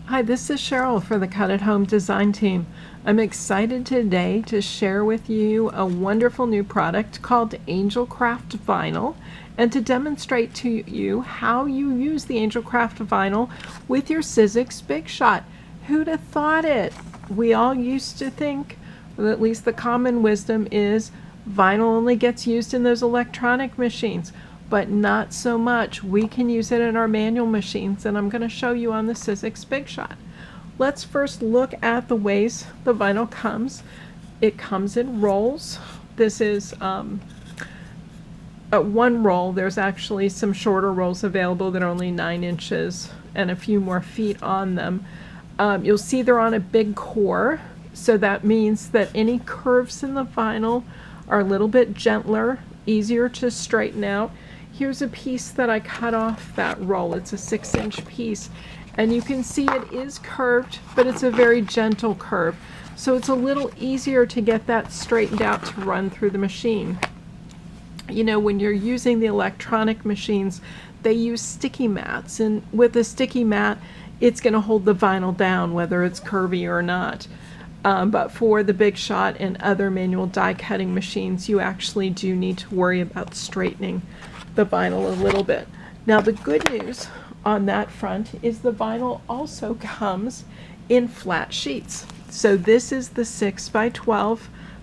Hi, this is Cheryl for the Cut at Home design team. I'm excited today to share with you a wonderful new product called Angel Craft Vinyl and to demonstrate to you how you use the Angel Craft Vinyl with your Sizzix Big Shot. Who'd have thought it? We all used to think, or at least the common wisdom is, vinyl only gets used in those electronic machines. But not so much. We can use it in our manual machines, and I'm going to show you on the Sizzix Big Shot. Let's first look at the ways the vinyl comes. It comes in rolls. This is one roll. There's actually some shorter rolls available that are only 9 inches and a few more feet on them. You'll see they're on a big core, so that means that any curves in the vinyl are a little bit gentler, easier to straighten out. Here's a piece that I cut off that roll. It's a 6-inch piece, and you can see it is curved, but it's a very gentle curve. So it's a little easier to get that straightened out to run through the machine. You know, when you're using the electronic machines, they use sticky mats, and with a sticky mat, it's going to hold the vinyl down, whether it's curvy or not. But for the Big Shot and other manual die cutting machines, you actually do need to worry about straightening the vinyl a little bit. Now the good news on that front is the vinyl also comes in flat sheets. So this is the 6x12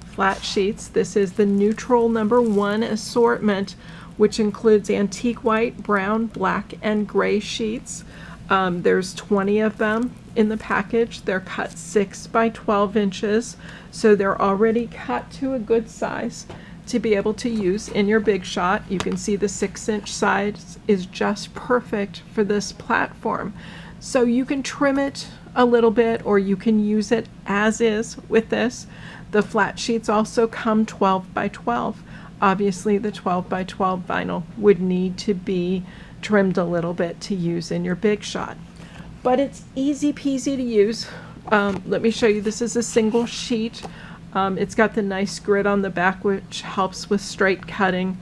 flat sheets. This is the neutral #1 assortment, which includes antique white, brown, black, and gray sheets. There's 20 of them in the package. They're cut 6x12 inches, so they're already cut to a good size to be able to use in your Big Shot. You can see the 6-inch size is just perfect for this platform. So you can trim it a little bit, or you can use it as is with this. The flat sheets also come 12x12. Obviously the 12x12 vinyl would need to be trimmed a little bit to use in your Big Shot. But it's easy peasy to use. Let me show you. This is a single sheet. It's got the nice grid on the back, which helps with straight cutting.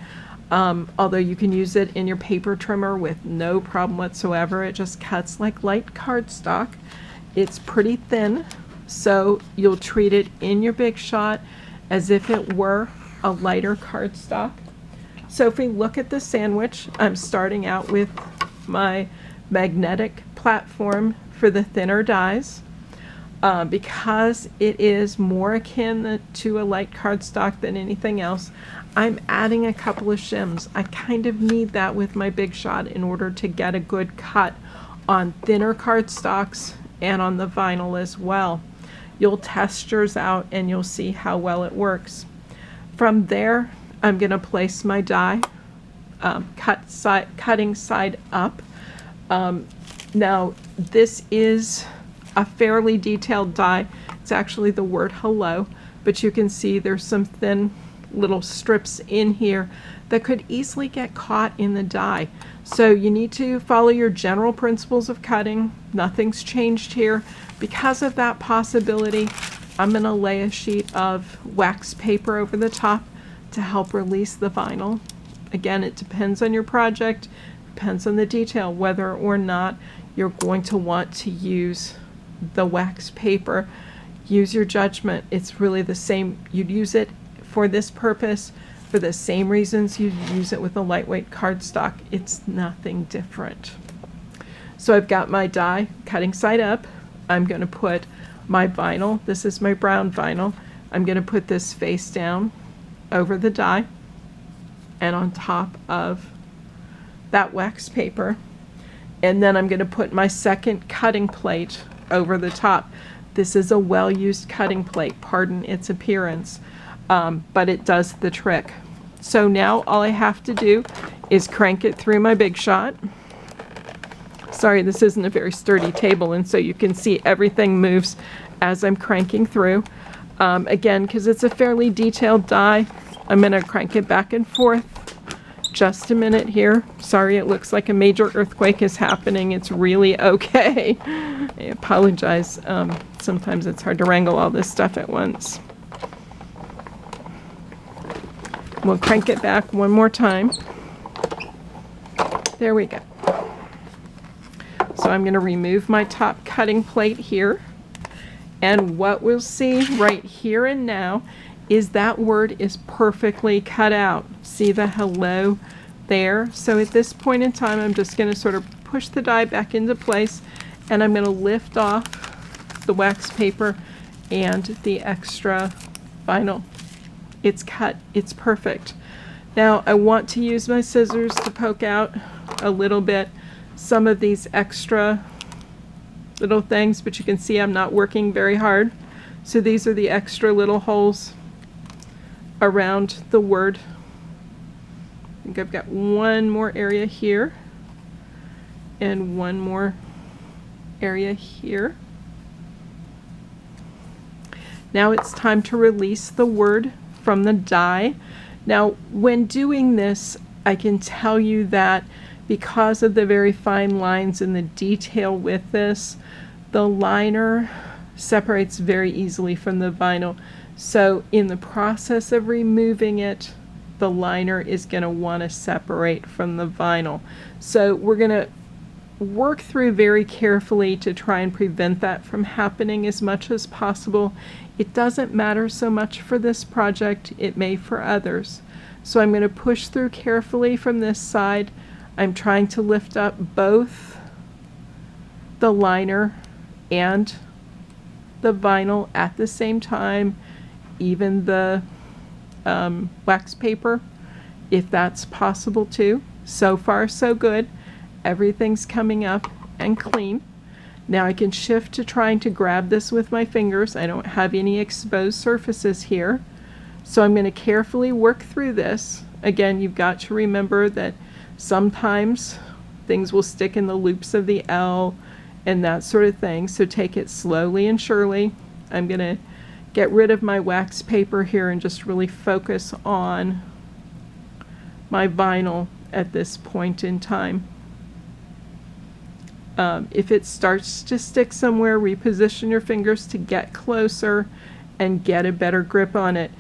Although you can use it in your paper trimmer with no problem whatsoever. It just cuts like light cardstock. It's pretty thin, so you'll treat it in your Big Shot as if it were a lighter cardstock. So if we look at the sandwich, I'm starting out with my magnetic platform for the thinner dies. Because it is more akin to a light cardstock than anything else, I'm adding a couple of shims. I kind of need that with my Big Shot in order to get a good cut on thinner cardstocks and on the vinyl as well. You'll test yours out and you'll see how well it works. From there, I'm going to place my die, cutting side up. Now, this is a fairly detailed die. It's actually the word hello, but you can see there's some thin little strips in here that could easily get caught in the die. So you need to follow your general principles of cutting. Nothing's changed here. Because of that possibility, I'm going to lay a sheet of wax paper over the top to help release the vinyl. Again, it depends on your project, depends on the detail, whether or not you're going to want to use the wax paper. Use your judgment. It's really the same. You'd use it for this purpose for the same reasons you'd use it with a lightweight cardstock. It's nothing different. So I've got my die cutting side up. I'm going to put my vinyl. This is my brown vinyl. I'm going to put this face down over the die and on top of that wax paper. And then I'm going to put my second cutting plate over the top. This is a well-used cutting plate, pardon its appearance, but it does the trick. So now all I have to do is crank it through my Big Shot. Sorry, this isn't a very sturdy table, and so you can see everything moves as I'm cranking through. Again, because it's a fairly detailed die, I'm going to crank it back and forth. Just a minute here. Sorry, it looks like a major earthquake is happening. It's really okay. I apologize. Sometimes it's hard to wrangle all this stuff at once. We'll crank it back one more time. There we go. So So I'm going to remove my top cutting plate here. And what we'll see right here and now is that word is perfectly cut out. See the hello there? So at this point in time, I'm just going to sort of push the die back into place, and I'm going to lift off the wax paper and the extra vinyl. It's cut. It's perfect. Now I want to use my scissors to poke out a little bit some of these extra little things, but you can see I'm not working very hard. So these are the extra little holes around the word. I think I've got one more area here and one more area here. Now it's time to release the word from the die. Now when doing this, I can tell you that because of the very fine lines and the detail with this, the liner separates very easily from the vinyl. So in the process of removing it, the liner is going to want to separate from the vinyl. So we're going to work through very carefully to try and prevent that from happening as much as possible. It doesn't matter so much for this project, it may for others. So I'm going to push through carefully from this side. I'm trying to lift up both the liner and the vinyl at the same time, even the wax paper, if that's possible too. So far so good. Everything's coming up and clean. Now I can shift to trying to grab this with my fingers. I don't have any exposed surfaces here. So I'm going to carefully work through this. Again, you've got to remember that sometimes things will stick in the loops of the L and that sort of thing. So take it slowly and surely. I'm going to get rid of my wax paper here and just really focus on my vinyl at this point in time. If it starts to stick somewhere, reposition your fingers to get closer and get a better grip on it.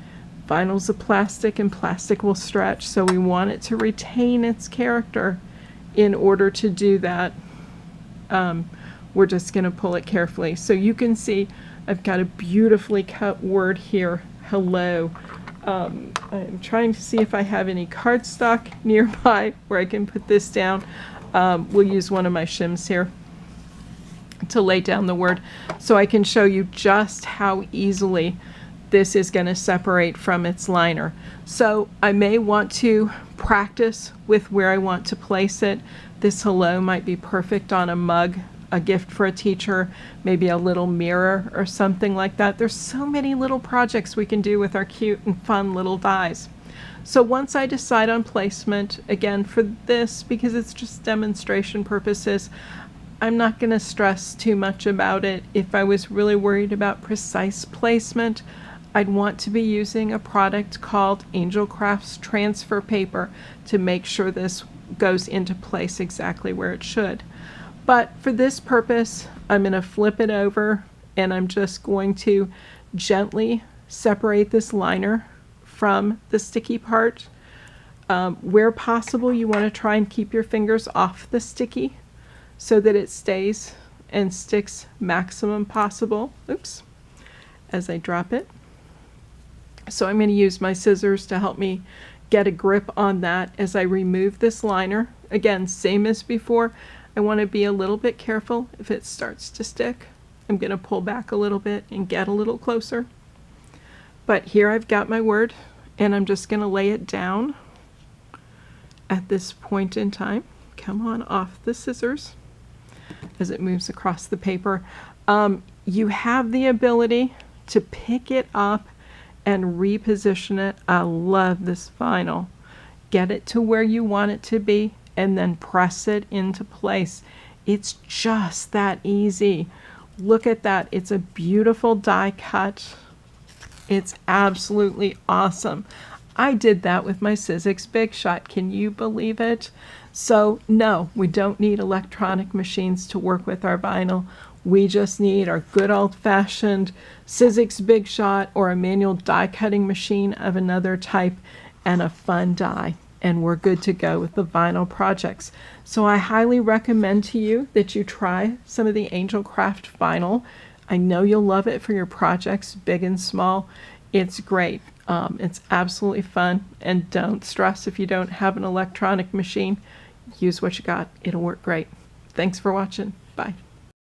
Vinyl's a plastic and plastic will stretch, so we want it to retain its character. In order to do that, we're just going to pull it carefully. So you can see I've got a beautifully cut word here, hello. I'm trying to see if I have any cardstock nearby where I can put this down. We'll use one of my shims here to lay down the word so I can show you just how easily this is going to separate from its liner. So I may want to practice with where I want to place it. This hello might be perfect on a mug, a gift for a teacher, maybe a little mirror or something like that. There's so many little projects we can do with our cute and fun little dies. So once I decide on placement, again for this, because it's just demonstration purposes, I'm not going to stress too much about it. If I was really worried about precise placement, I'd want to be using a product called Angel Crafts transfer paper to make sure this goes into place exactly where it should. But for this purpose, I'm going to flip it over and I'm just going to gently separate this liner from the sticky part. Where possible, you want to try and keep your fingers off the sticky so that it stays and sticks maximum possible. Oops, as I drop it. So I'm going to use my scissors to help me get a grip on that as I remove this liner. Again, same as before, I want to be a little bit careful. If it starts to stick, I'm going to pull back a little bit and get a little closer. But here I've got my word, and I'm just going to lay it down at this point in time. Come on off the scissors as it moves across the paper. You have the ability to pick it up and reposition it. I love this vinyl. Get it to where you want it to be and then press it into place. It's just that easy. Look at that. It's a beautiful die cut. It's absolutely awesome. I did that with my Sizzix Big Shot. Can you believe it? So no, we don't need electronic machines to work with our vinyl. We just need our good old-fashioned Sizzix Big Shot or a manual die cutting machine of another type and a fun die. and we're good to go with the vinyl projects. So I highly recommend to you that you try some of the Angel Craft vinyl. I know you'll love it for your projects, big and small. It's great. It's absolutely fun, and don't stress if you don't have an electronic machine. Use what you got. It'll work great. Thanks for watching. Bye.